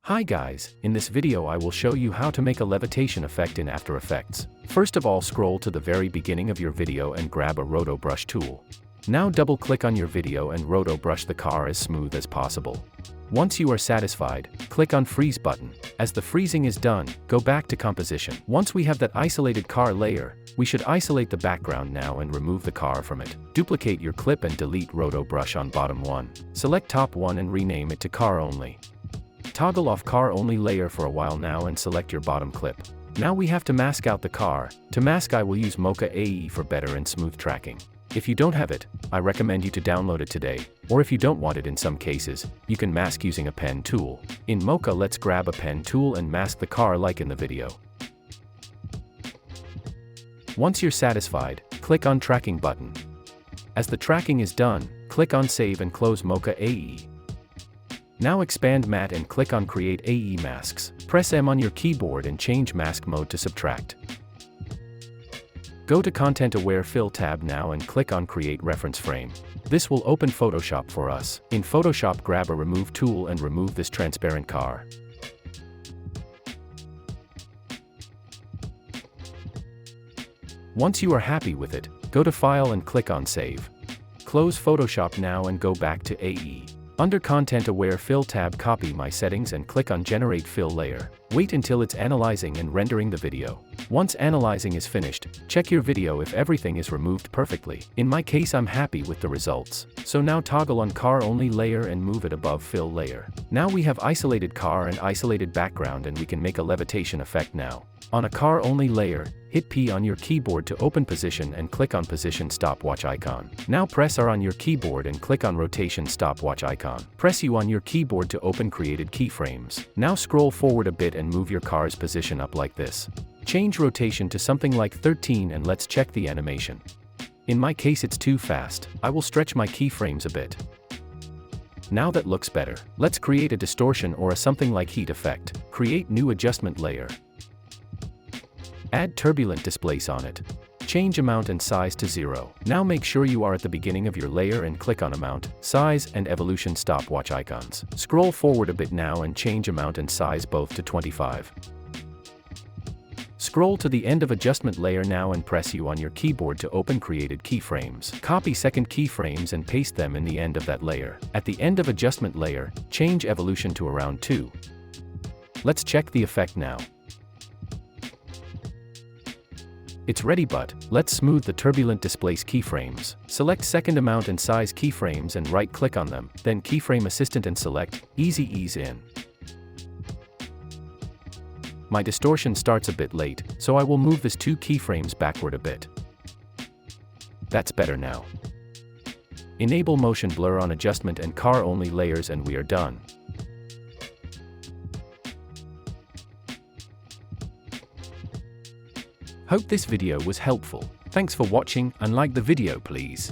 Hi guys, in this video I will show you how to make a levitation effect in After Effects. First of all, scroll to the very beginning of your video and grab a roto brush tool. Now double click on your video and roto brush the car as smooth as possible. Once you are satisfied, click on freeze button. As the freezing is done, go back to composition. Once we have that isolated car layer, we should isolate the background now and remove the car from it. Duplicate your clip and delete roto brush on bottom one. Select top one and rename it to car only. Toggle off car only layer for a while now and select your bottom clip. Now we have to mask out the car. To mask I will use Mocha AE for better and smooth tracking. If you don't have it, I recommend you to download it today, or if you don't want it in some cases, you can mask using a pen tool. In Mocha, let's grab a pen tool and mask the car like in the video. Once you're satisfied, click on tracking button. As the tracking is done, click on save and close Mocha AE. Now expand matte and click on create AE masks. Press M on your keyboard and change mask mode to subtract. Go to Content Aware Fill tab now and click on Create Reference Frame. This will open Photoshop for us. In Photoshop, grab a Remove tool and remove this transparent car. Once you are happy with it, go to File and click on Save. Close Photoshop now and go back to AE. Under Content Aware Fill tab, copy my settings and click on Generate Fill Layer. Wait until it's analyzing and rendering the video. Once analyzing is finished, check your video if everything is removed perfectly. In my case, I'm happy with the results. So now toggle on car only layer and move it above fill layer. Now we have isolated car and isolated background and we can make a levitation effect now. On a car only layer, hit P on your keyboard to open position and click on position stopwatch icon. Now press R on your keyboard and click on rotation stopwatch icon. Press U on your keyboard to open created keyframes. Now scroll forward a bit and move your car's position up like this. Change rotation to something like 13 and let's check the animation. In my case it's too fast. I will stretch my keyframes a bit. Now that looks better. Let's create a distortion or a something like heat effect. Create new adjustment layer. Add turbulent displace on it. Change amount and size to 0. Now make sure you are at the beginning of your layer and click on amount, size, and evolution stopwatch icons. Scroll forward a bit now and change amount and size both to 25. Scroll to the end of adjustment layer now and press U on your keyboard to open created keyframes. Copy second keyframes and paste them in the end of that layer. At the end of adjustment layer, change evolution to around 2. Let's check the effect now. It's ready, but let's smooth the turbulent displace keyframes. Select second amount and size keyframes and right-click on them, then Keyframe Assistant and select Easy Ease In. My distortion starts a bit late, so I will move this 2 keyframes backward a bit. That's better now. Enable motion blur on adjustment and car only layers and we are done. Hope this video was helpful. Thanks for watching and like the video please.